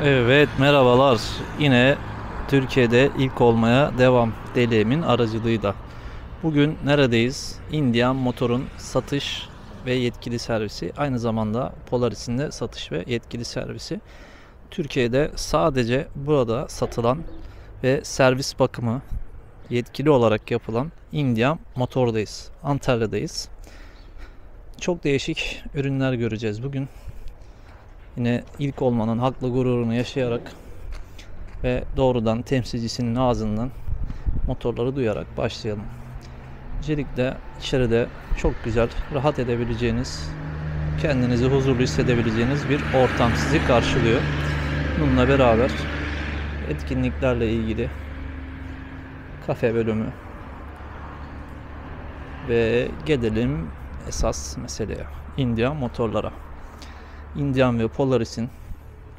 Evet, merhabalar. Yine Türkiye'de ilk olmaya devam DLM'in aracılığıyla. Bugün neredeyiz? Indian Motor'un satış ve yetkili servisi. Aynı zamanda Polaris'in de satış ve yetkili servisi. Türkiye'de sadece burada satılan ve servis bakımı yetkili olarak yapılan Indian Motor'dayız. Antalya'dayız. Çok değişik ürünler göreceğiz bugün. Yine ilk olmanın haklı gururunu yaşayarak ve doğrudan temsilcisinin ağzından motorları duyarak başlayalım. Öncelikle içeride çok güzel, rahat edebileceğiniz, kendinizi huzurlu hissedebileceğiniz bir ortam sizi karşılıyor. Bununla beraber etkinliklerle ilgili kafe bölümü ve gelelim esas meseleye. Indian motorlara. Indian ve Polaris'in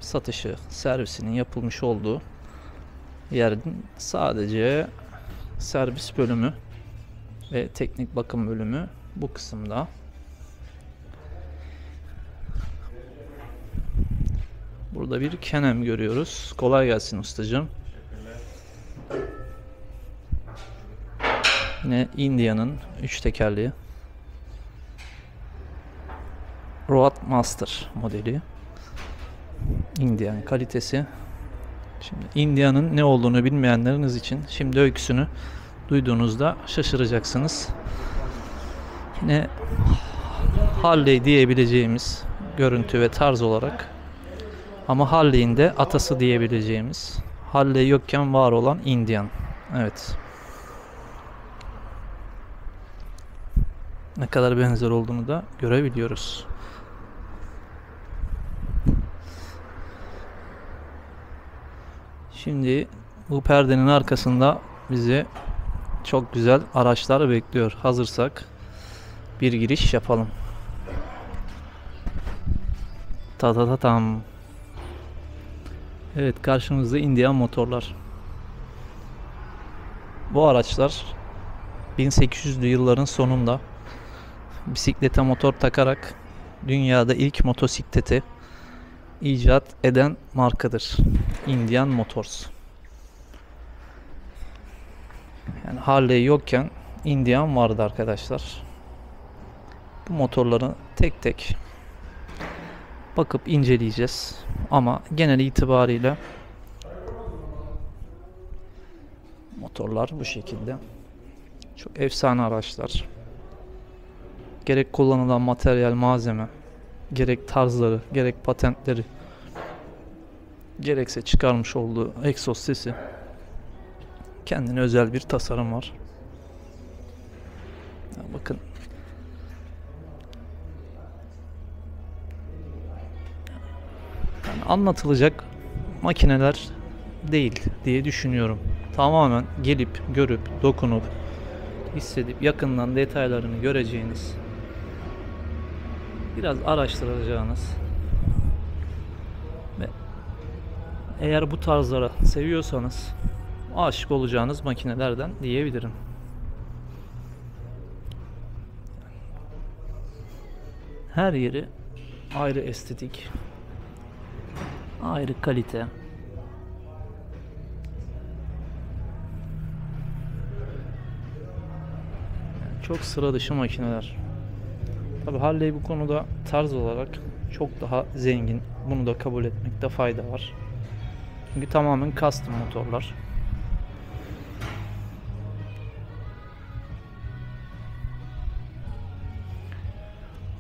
satışı, servisinin yapılmış olduğu yerin sadece servis bölümü ve teknik bakım bölümü bu kısımda. Burada bir Kenem görüyoruz. Kolay gelsin ustacığım. Yine India'nın 3 tekerli Road Master modeli. Indian kalitesi. Şimdi India'nın ne olduğunu bilmeyenleriniz için şimdi öyküsünü duyduğunuzda şaşıracaksınız. Yine Harley diyebileceğimiz görüntü ve tarz olarak, ama Harley'in de atası diyebileceğimiz, Harley yokken var olan Indian. Evet. Ne kadar benzer olduğunu da görebiliyoruz. Şimdi bu perdenin arkasında bizi çok güzel araçlar bekliyor. Hazırsak bir giriş yapalım. Ta ta ta tam. Evet, karşımızda Indian motorlar. Bu araçlar 1800'lü yılların sonunda bisiklete motor takarak dünyada ilk motosikleti icat eden markadır. Indian Motors. Yani Harley yokken Indian vardı arkadaşlar. Bu motorları tek tek bakıp inceleyeceğiz. Ama genel itibariyle motorlar bu şekilde. Çok efsane araçlar. Gerek kullanılan materyal, malzeme, gerek tarzları, gerek patentleri, gerekse çıkarmış olduğu egzoz sesi, kendine özel bir tasarım var. Ya bakın. Yani anlatılacak makineler değil diye düşünüyorum. Tamamen gelip, görüp, dokunup, hissedip, yakından detaylarını göreceğiniz, biraz araştıracağınız ve eğer bu tarzlara seviyorsanız aşık olacağınız makinelerden diyebilirim. Her yeri ayrı estetik, ayrı kalite. Çok sıra dışı makineler. Tabi Harley bu konuda tarz olarak çok daha zengin. Bunu da kabul etmekte fayda var. Çünkü tamamen custom motorlar.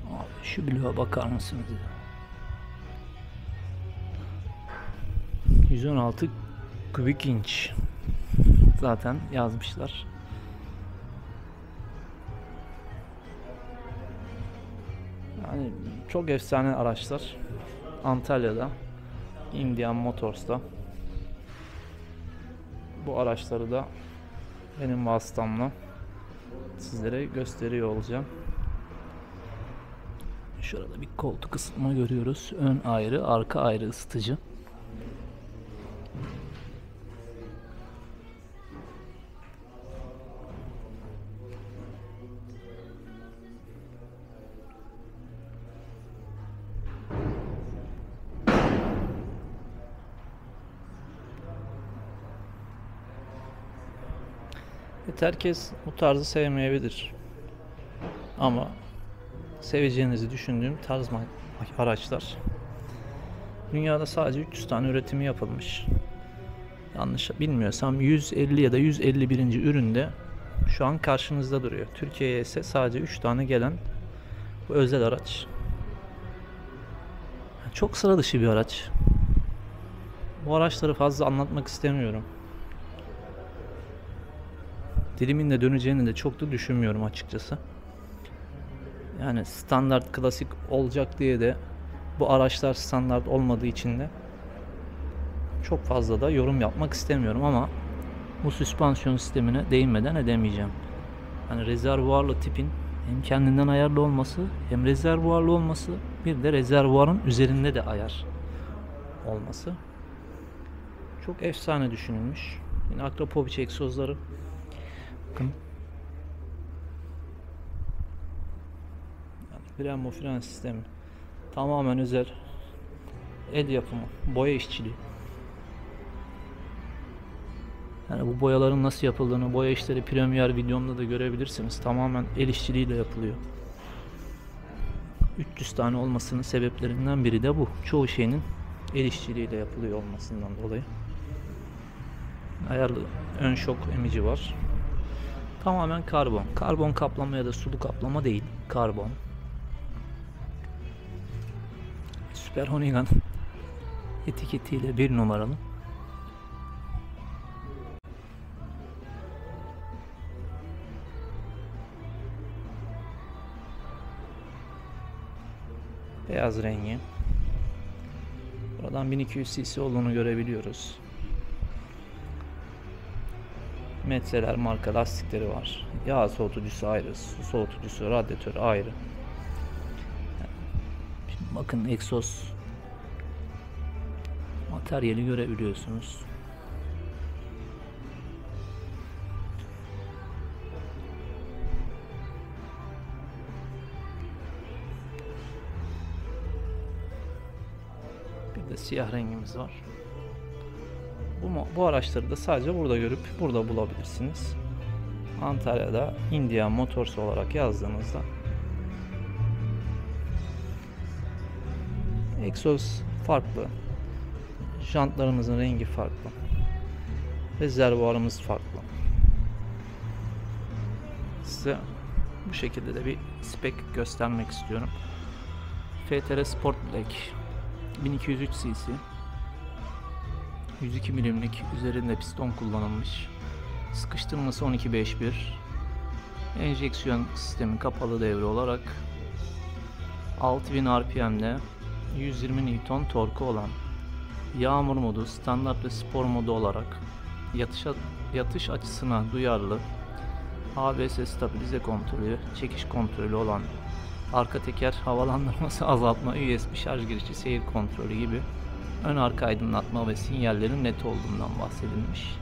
Abi şu bloğa bakar mısınız? 116 kubik inç. Zaten yazmışlar. Yani çok efsane araçlar. Antalya'da, Indian Motors'ta. Bu araçları da benim vasıtamla sizlere gösteriyor olacağım. Şurada bir koltuk ısıtma görüyoruz. Ön ayrı, arka ayrı ısıtıcı. Herkes bu tarzı sevmeyebilir. Ama seveceğinizi düşündüğüm tarz araçlar. Dünyada sadece 300 tane üretimi yapılmış. Yanlış bilmiyorsam 150 ya da 151. üründe şu an karşınızda duruyor. Türkiye'ye ise sadece 3 tane gelen bu özel araç. Çok sıra dışı bir araç. Bu araçları fazla anlatmak istemiyorum. Dilimin de döneceğini de çok da düşünmüyorum açıkçası. Yani standart klasik olacak diye de bu araçlar standart olmadığı için de çok fazla da yorum yapmak istemiyorum ama bu süspansiyon sistemine değinmeden edemeyeceğim. Hani rezervuarlı tipin hem kendinden ayarlı olması hem rezervuarlı olması, bir de rezervuarın üzerinde de ayar olması çok efsane düşünülmüş. Yine Akrapovic egzozları. Bakın. Brembo fren sistemi. Tamamen özel. El yapımı. Boya işçiliği. Yani bu boyaların nasıl yapıldığını, boya işleri Premiere videomda da görebilirsiniz. Tamamen el işçiliğiyle yapılıyor. 300 tane olmasının sebeplerinden biri de bu. Çoğu şeyinin el işçiliğiyle yapılıyor olmasından dolayı. Ayarlı ön şok emici var. Tamamen karbon. Karbon kaplama ya da sulu kaplama değil. Karbon. Super Hoonigan etiketiyle 1 numaralı. Beyaz rengi. Buradan 1200 cc olduğunu görebiliyoruz. Metzeler marka lastikleri var. Yağ soğutucusu ayrı, su soğutucusu, radyatör ayrı. Şimdi bakın egzoz materyali görebiliyorsunuz. Bir de siyah rengimiz var. Bu araçları da sadece burada görüp burada bulabilirsiniz. Antalya'da India Motors olarak yazdığınızda egzoz farklı, jantlarımızın rengi farklı, rezervuarımız farklı. Size bu şekilde de bir spek göstermek istiyorum. FTR Sport Black 1203 cc, 102 milimlik, üzerinde piston kullanılmış, sıkıştırması 12.5.1, enjeksiyon sistemi kapalı devre olarak 6000 RPM'de 120 Newton torku olan, yağmur modu, standart ve spor modu olarak yatış açısına duyarlı, ABS stabilize kontrolü, çekiş kontrolü olan, arka teker havalandırması azaltma, USB şarj girişi, seyir kontrolü gibi ön arka aydınlatma ve sinyallerin net olduğundan bahsedilmiş.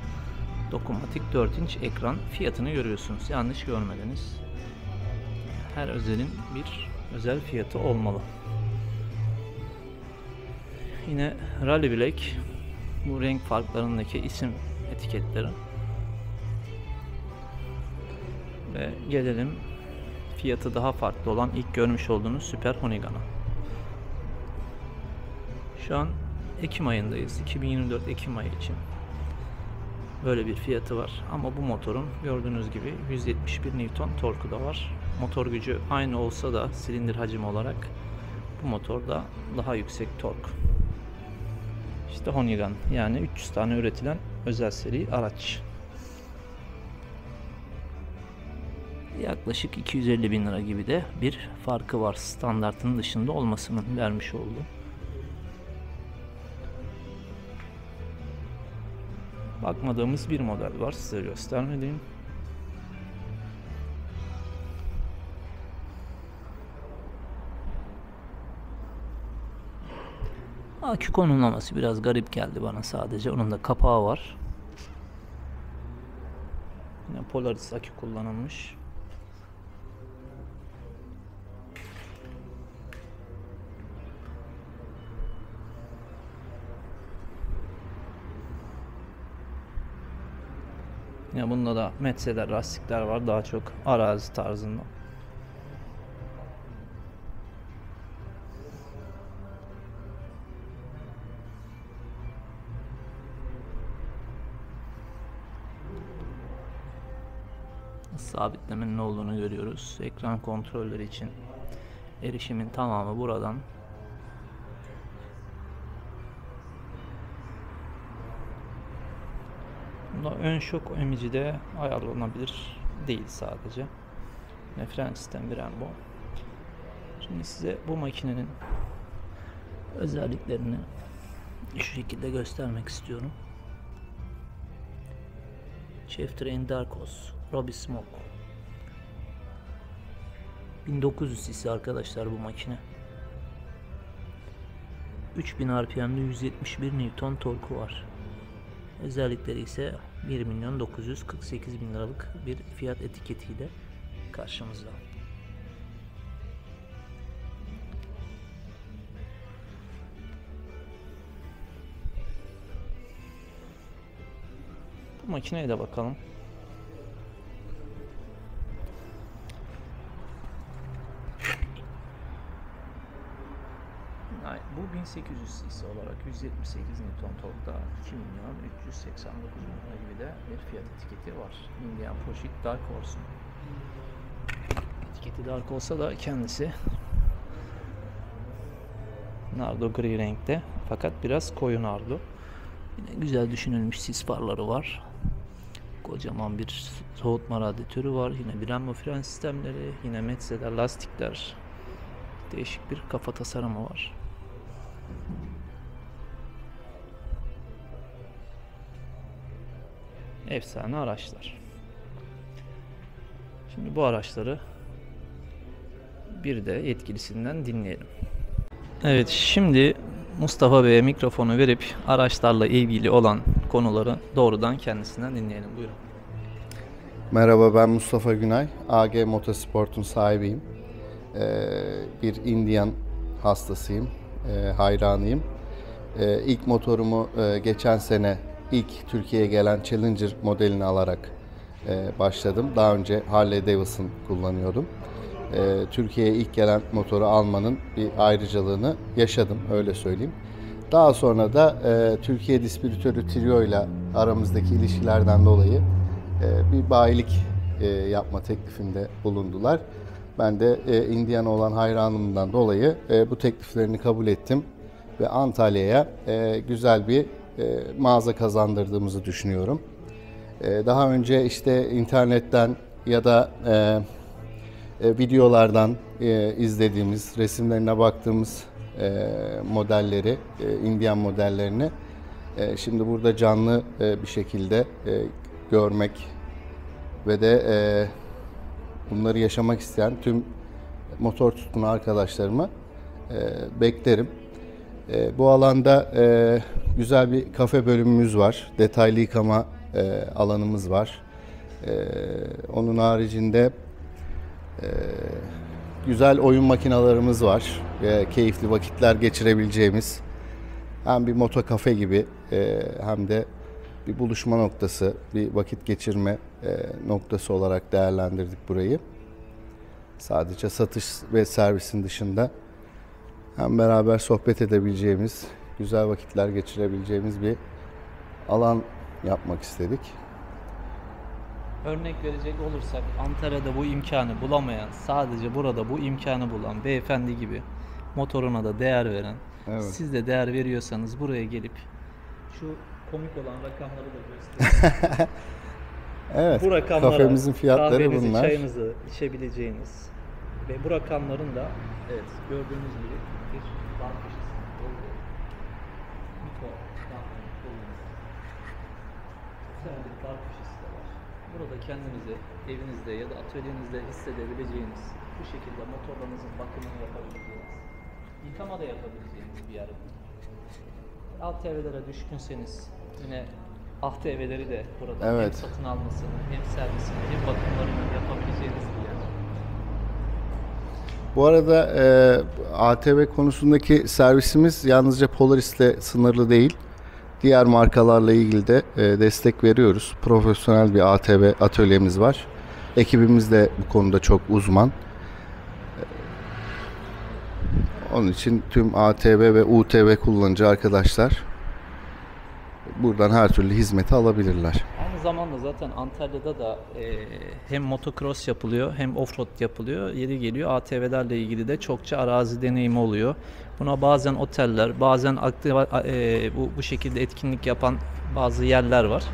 Dokunmatik 4 inç ekran, fiyatını görüyorsunuz. Yanlış görmediniz. Her özelin bir özel fiyatı olmalı. Yine Rally Black, bu renk farklarındaki isim etiketleri. Ve gelelim fiyatı daha farklı olan ilk görmüş olduğunuz Super Hoonigan'a. Şu an Ekim ayındayız. 2024 Ekim ayı için böyle bir fiyatı var. Ama bu motorun gördüğünüz gibi 171 Newton torku da var. Motor gücü aynı olsa da silindir hacmi olarak bu motorda daha yüksek tork. İşte Hoonigan, yani 300 tane üretilen özel seri araç. Yaklaşık 250 bin lira gibi de bir farkı var, standartın dışında olmasının vermiş olduğu. Bakmadığımız bir model var, size göstermediğim. Akü konumlaması biraz garip geldi bana sadece. Onun da kapağı var. Yine Polaris akü kullanılmış. Yine bunda da Metzeler lastikler var, daha çok arazi tarzında. Sabitlemenin olduğunu görüyoruz. Ekran kontrolleri için erişimin tamamı buradan. Bunda ön şok emici de ayarlanabilir değil sadece. Ve fren sistemi Brembo. Şimdi size bu makinenin özelliklerini şu şekilde göstermek istiyorum. Chef Train Darkos Robbie Smoke 1900 cc arkadaşlar bu makine. 3000 RPM'de 171 Newton torku var. Özellikleri ise 1.948.000 liralık bir fiyat etiketiyle karşımızda. Bu makineye de bakalım. Bu 1800 cc olarak 178 Newton torkta 2.389.000 lira gibi de bir fiyat etiketi var. Indian Pursuit Dark Horse'un. Etiketi dark olsa da kendisi nardo gri renkte, fakat biraz koyu nardo. Yine güzel düşünülmüş sis farları var. Kocaman bir soğutma radyatörü var. Yine Brembo fren sistemleri, yine Metzeler lastikler. Değişik bir kafa tasarımı var. Efsane araçlar. Şimdi bu araçları bir de yetkilisinden dinleyelim. Evet, şimdi Mustafa Bey'e mikrofonu verip araçlarla ilgili olan konuları doğrudan kendisinden dinleyelim. Buyurun. Merhaba, ben Mustafa Günay. AG Motorsport'un sahibiyim. Bir Indian hastasıyım, hayranıyım. İlk motorumu geçen sene ilk Türkiye'ye gelen Challenger modelini alarak başladım. Daha önce Harley Davidson kullanıyordum. Türkiye'ye ilk gelen motoru almanın bir ayrıcalığını yaşadım, öyle söyleyeyim. Daha sonra da Türkiye distribütörü Trio ile aramızdaki ilişkilerden dolayı bir bayilik yapma teklifinde bulundular. Ben de Indiana olan hayranımdan dolayı bu tekliflerini kabul ettim ve Antalya'ya güzel bir mağaza kazandırdığımızı düşünüyorum. Daha önce işte internetten ya da videolardan izlediğimiz, resimlerine baktığımız modelleri, Indian modellerini şimdi burada canlı bir şekilde görmek ve de bunları yaşamak isteyen tüm motor tutkunu arkadaşlarımı beklerim. Bu alanda güzel bir kafe bölümümüz var, detaylı yıkama alanımız var. Onun haricinde güzel oyun makinalarımız var ve keyifli vakitler geçirebileceğimiz hem bir moto kafe gibi hem de bir buluşma noktası, bir vakit geçirme noktası olarak değerlendirdik burayı. Sadece satış ve servisin dışında hem beraber sohbet edebileceğimiz, güzel vakitler geçirebileceğimiz bir alan yapmak istedik. Örnek verecek olursak, Antalya'da bu imkanı bulamayan, sadece burada bu imkanı bulan beyefendi gibi motoruna da değer veren, Evet. Siz de değer veriyorsanız buraya gelip şu komik olan rakamları da gösterin. Evet, Bu rakamlara kafemizin fiyatları kahvenizi, bunlar. çayınızı içebileceğiniz ve bu rakamların da evet gördüğünüz gibi bir bar köşesi olduğu, mikro rakamların olduğu güzel bir bar köşesi de var. Burada kendinizi evinizde ya da atölyenizde hissedebileceğiniz, bu şekilde motorlarınızın bakımını yapabileceğiniz, yıkama da yapabileceğiniz bir yer. ATV'lere düşkünseniz yine ATV'leri de burada hem Evet. satın almasını, hem servisini, hem bakımlarını yapabileceğiniz bir yer. Bu arada ATV konusundaki servisimiz yalnızca Polaris'le sınırlı değil. Diğer markalarla ilgili de destek veriyoruz. Profesyonel bir ATV atölyemiz var. Ekibimiz de bu konuda çok uzman. Onun için tüm ATV ve UTV kullanıcı arkadaşlar buradan her türlü hizmeti alabilirler. Aynı zamanda zaten Antalya'da da hem motocross yapılıyor hem offroad yapılıyor. Yeri geliyor ATV'lerle ilgili de çokça arazi deneyimi oluyor. Buna bazen oteller, bazen bu şekilde etkinlik yapan bazı yerler var.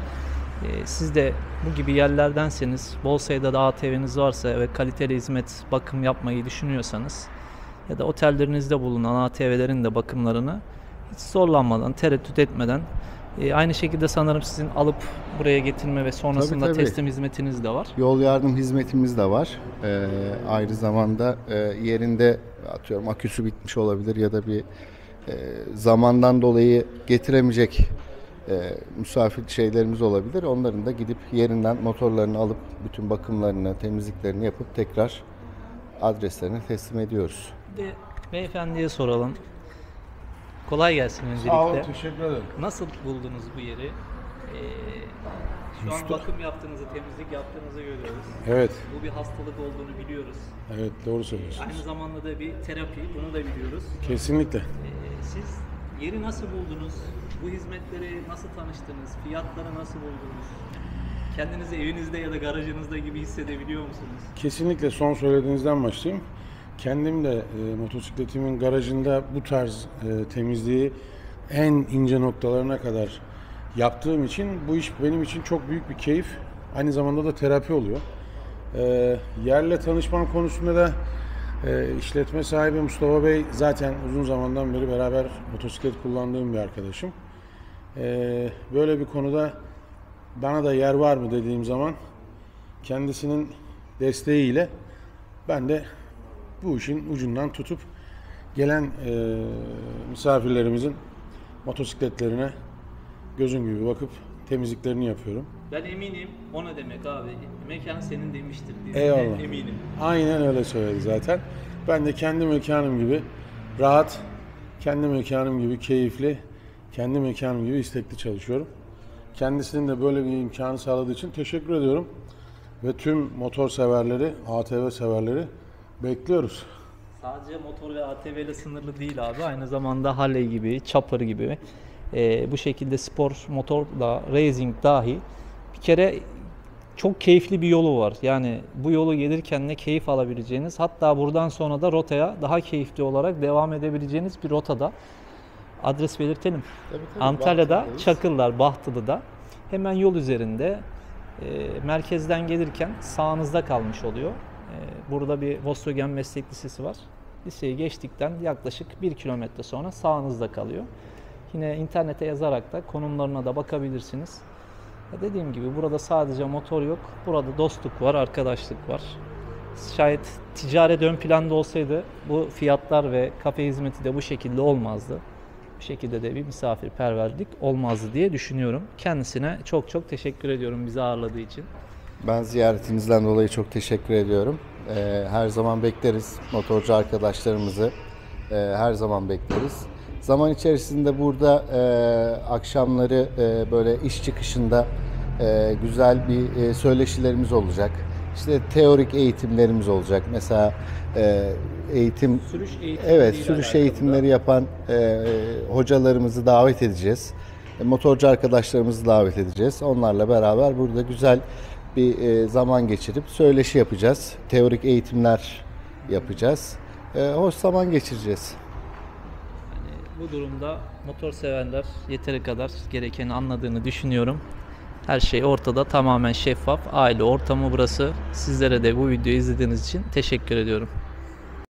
Siz de bu gibi yerlerdenseniz, bol sayıda da ATV'niz varsa ve kaliteli hizmet, bakım yapmayı düşünüyorsanız ya da otellerinizde bulunan ATV'lerin de bakımlarını hiç zorlanmadan, tereddüt etmeden, aynı şekilde sanırım sizin alıp buraya getirme ve sonrasında Tabii. teslim hizmetiniz de var. Yol yardım hizmetimiz de var. Aynı zamanda yerinde atıyorum aküsü bitmiş olabilir ya da bir zamandan dolayı getiremeyecek misafir şeylerimiz olabilir. Onların da gidip yerinden motorlarını alıp bütün bakımlarını, temizliklerini yapıp tekrar adreslerine teslim ediyoruz. Bir de beyefendiye soralım. Kolay gelsin öncelikle. Sağ olun, teşekkür ederim. Nasıl buldunuz bu yeri? Şu an bakım yaptığınızı, temizlik yaptığınızı görüyoruz. Evet, Bu bir hastalık olduğunu biliyoruz. evet doğru söylüyorsunuz. Aynı zamanda da bir terapi, bunu da biliyoruz. Kesinlikle. Siz yeri nasıl buldunuz? Bu hizmetleri nasıl tanıştınız? Fiyatları nasıl buldunuz? Kendinizi evinizde ya da garajınızda gibi hissedebiliyor musunuz? Kesinlikle son söylediğinizden başlayayım. Kendim de motosikletimin garajında bu tarz temizliği en ince noktalarına kadar yaptığım için bu iş benim için çok büyük bir keyif. Aynı zamanda da terapi oluyor. Yerle tanışmam konusunda da işletme sahibi Mustafa Bey zaten uzun zamandan beri beraber motosiklet kullandığım bir arkadaşım. Böyle bir konuda bana da yer var mı dediğim zaman kendisinin desteğiyle ben de bu işin ucundan tutup gelen misafirlerimizin motosikletlerine gözüm gibi bakıp temizliklerini yapıyorum. Ben eminim o ne demek abi? Mekan senin demiştir diye. Eyvallah. Eminim. Aynen öyle söyledi zaten. Ben de kendi mekanım gibi rahat, kendi mekanım gibi keyifli, kendi mekanım gibi istekli çalışıyorum. Kendisinin de böyle bir imkanı sağladığı için teşekkür ediyorum. Ve tüm motor severleri, ATV severleri bekliyoruz. Sadece motor ve ATV ile sınırlı değil abi. Aynı zamanda Harley gibi, Chopper gibi bu şekilde spor motorla racing dahi bir kere çok keyifli bir yolu var. Yani bu yolu gelirken ne keyif alabileceğiniz, hatta buradan sonra da rotaya daha keyifli olarak devam edebileceğiniz bir rotada. Adres belirtelim. Tabii, Antalya'da, Bahtı'dayız. Çakıllar, Bahtı'da hemen yol üzerinde merkezden gelirken sağınızda kalmış oluyor. Burada bir Volkswagen Meslek Lisesi var. Liseyi geçtikten yaklaşık 1 kilometre sonra sağınızda kalıyor. Yine internete yazarak da konumlarına da bakabilirsiniz. Dediğim gibi burada sadece motor yok. Burada dostluk var, arkadaşlık var. Şayet ticaret ön planda olsaydı bu fiyatlar ve kafe hizmeti de bu şekilde olmazdı. Bu şekilde de bir misafirperverlik olmazdı diye düşünüyorum. Kendisine çok çok teşekkür ediyorum bizi ağırladığı için. Ben ziyaretinizden dolayı çok teşekkür ediyorum. Her zaman bekleriz motorcu arkadaşlarımızı. Her zaman bekleriz. Zaman içerisinde burada akşamları böyle iş çıkışında güzel bir söyleşilerimiz olacak. İşte teorik eğitimlerimiz olacak. Mesela eğitim, Sürüş eğitimleriyle evet, sürüş alakalı eğitimleri da. yapan hocalarımızı davet edeceğiz. Motorcu arkadaşlarımızı davet edeceğiz. Onlarla beraber burada güzel bir zaman geçirip söyleşi yapacağız. Teorik eğitimler yapacağız. Hoş zaman geçireceğiz. Bu durumda motor severler yeteri kadar gerekeni anladığını düşünüyorum. Her şey ortada, tamamen şeffaf. Aile ortamı burası. Sizlere de bu videoyu izlediğiniz için teşekkür ediyorum.